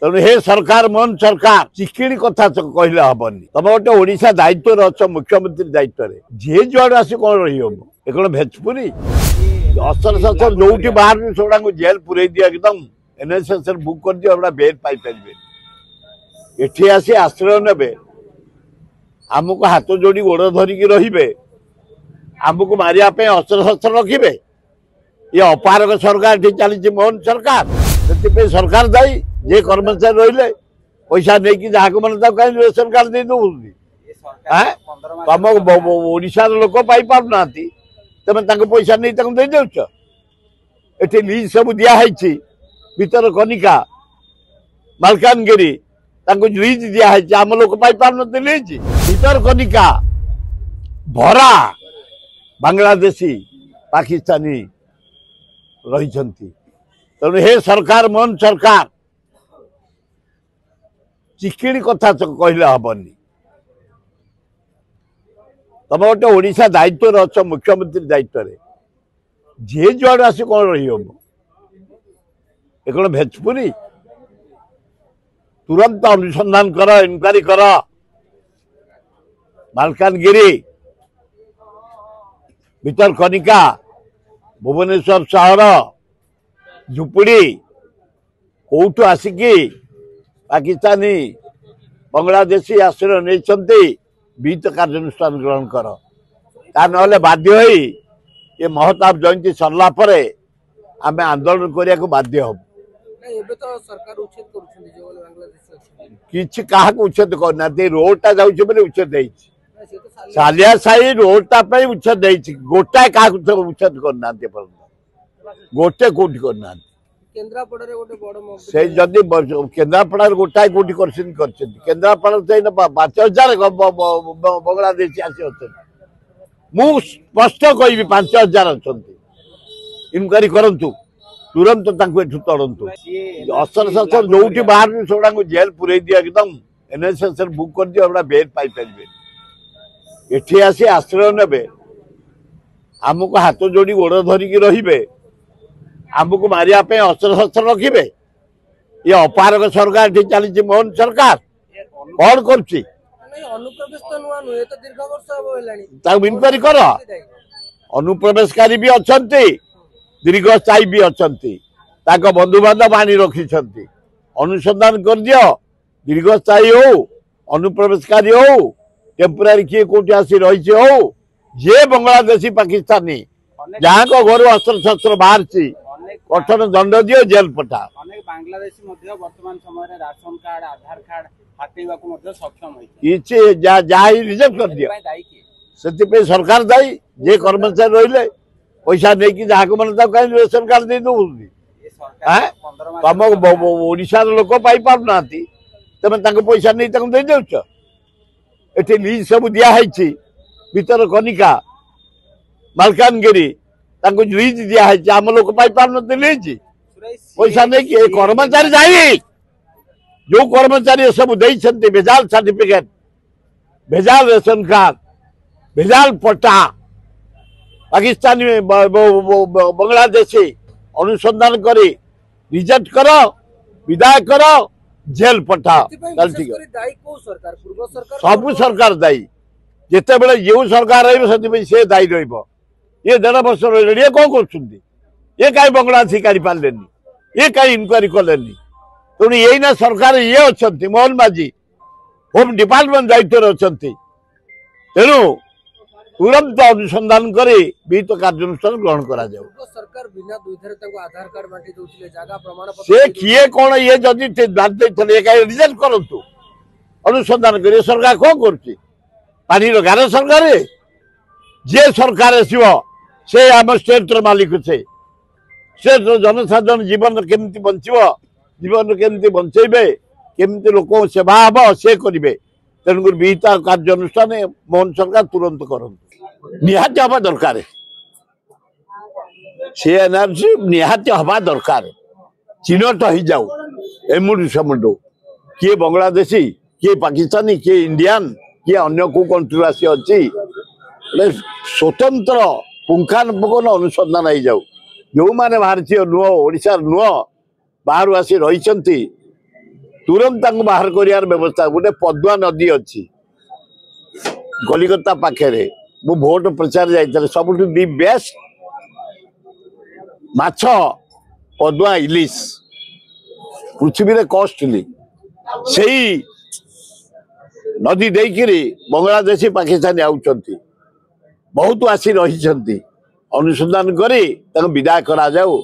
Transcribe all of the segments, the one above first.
तेणु हे सरकार मन सरकार चिकिणी कथा कहले हेनी तुम गोटे ओडिशा दायित्व अच्छ मुख्यमंत्री दायित्व जी जुआड़ आस कौन रही एक भेजपुरी अस्तर शस्त्र जो बाहर सेगुड़ा जेल पूरे दिया एकदम एनएसएस बुक कर दियो एगुड़ा बेल पाइपर एठी आसी आश्रय ने आमको हाथ जोड़ी गोड़ धरिकी रे आमको मारिया अस्त्र शस्त्र रखिए ये अपारक सरकार चली मोहन सरकार से सरकार दायी जे कर्मचारी रहिले पैसा नहीं कि जहाँ मैंने कहीं रेशन कार्ड दे दूसरी तुम ओडिशा लोक पाई पारना तुम पैसा नहीं दे दौच ये लीज सब दिखाई भीतर कनिका मालकानगिरी लीज दिखाई आम लोक पाई पारन लीज भीतर कनिका भरा बांग्लादेशी पाकिस्तानी रही तेणु हे सरकार मन सरकार चिकिणी कथा कहले हेनी तुम गोटे ओडिशा दायित्व अच्छ मुख्यमंत्री दायित्व जी जुआड़ आस कौन रही एक भेजपुरी तुरंत अनुसंधान कर इनक्वारी कर मालकानगिरी भीतर कनिका भुवनेश्वर सहर झुपुड़ी कौटू आसिकी पाकिस्तानी बांग्लादेशी आश्रय नहीं विहित कार्यानुष्ठान ग्रहण कर ना बाध्य ये महताब जयंती सरला आम आंदोलन करने को बाध्य हम किसी क्या उच्छेद करना रोडटा जाऊे उच्छेद सालिया साई रोडटा उच्छेद गोटाए क्या उच्छेद करना गोटे कौटी करना से जदि केन्द्रापड़ा गोटाए कौटी केन्द्रापड़ा 5000 बांग्लादेशी आसी अच्छा मु स्पष्ट कहि 5000 अच्छा इनक्वारी करंतु तुरंत तड़ंतु अस्तर शस्त्र जो बाहर सेगुड़ा जेल पूरे दिया एकदम एनएसएस बुक कर दियो एगुड़ा बेल पाइपर एठी आसी आश्रय ने आमको हाथ जोड़ी गोड़ धरिकी रे आमको मारिया अस्त्र शस्त्र रखिए ये अपारक सरकार चली मोहन सरकार कौन कर इनक्वारी कर अनुप्रवेशकारी भी अच्छा दीर्घस्थायी भी अच्छा बंधु बांधव आनी रखी अनुसंधान कर दियो दीर्घस्थायी हो अनुप्रवेशकारी हो टेम्पोरारी किए कौटी आसी रही हो जे बांग्लादेशी पाकिस्तानी जहाँ को घर अस्त्र शस्त्र बाहर कठोर दंड दियो जेल पठा बांग्लादेशी वर्तमान समय राशन कार्ड आधार कार्ड हाथेवा सक्षम रिजेक्ट कर दियो से सरकार दायी जे कर्मचारी रहिले पैसा नहीं कि जहाँ मैंने कहीं रेशन कार्ड दे दूसरी तुम ओडिशा लोक पाई पारना तुम पैसा नहीं दे दौच ये लीज सब दिखाई भीतर कनिका मालकानगिरी लीज दिखाई आम लोक पाई पारन लीज पैसा नहीं कि कर्मचारी जाए जो कर्मचारी सब देते भेजाल सर्टिफिकेट भेजाल रेशन कार्ड भेजाल पट्टा पाकिस्तानी बांग्लादेशी अनुसंधान करी रिजेक्ट कर विदाय कर जेल पठा सब सरकार दायी जिते बड़े जो सरकार रे दायी ये 1.5 वर्ष रही ये कौन कर कहीं बांग्लादेशी काढ़ी पारे ये कहीं इनक्वारी कले तेणु ये सरकार ये अच्छा मोहन माझी होम डिपार्टमेंट दायित्व अच्छा तेणु तुरंत अनुसंधान कर विहित कार्यानुष्ठान ग्रहण करा सरकार बिना आधार कार्ड बांटी दउथिले जागा प्रमाण से किए कौन ये जदि कहीं रिजेक्ट करंतु अनुसंधान कर सरकार कौन कर पानी गार सरकार जे सरकार आसो से आम स्टेट मालिक से स्टेट जनसाधारण जीवन केमती बंचो जीवन केमती बंचेबे केमती लोक सेवा हम से करेंगे तेणुक विहित कार्यानुष्ठान मोहन सरकार तुरंत करंतु निहाती हवा दरकार से एनआरसी निहाती हवा दरकार चिन्हट हो जाऊ एमुंडू सेमुंडू किए बांग्लादेशी किए पाकिस्तानी किए इंडियन किए अन्य को कंट्री आसी अच्छी स्वतंत्र पुंखानुपुंख अनुसंधान हो जाऊ जो माने भारतीय नुह ओडिशा नुह बाहर आसी रही तुरंत बाहर कर व्यवस्था गोटे पदुआ नदी अच्छी कलिकता पाखे मु भोट प्रचार जाइए सब दि बेस्ट माछ पदुआ इलिश पृथ्वी रे कॉस्टली से नदी देकरी बांग्लादेशी पाकिस्तानी आउचंती बहुत आसी रही अनुसंधान करी विदाय करा जाऊ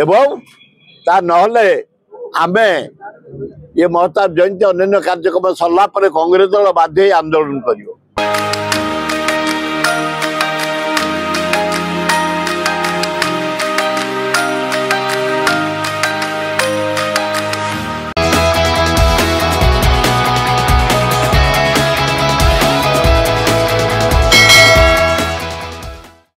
एवं ता नहले आमे ये महताब जयंती अन्य कार्यक्रम सरला कांग्रेस दल बाध्य आंदोलन करियो।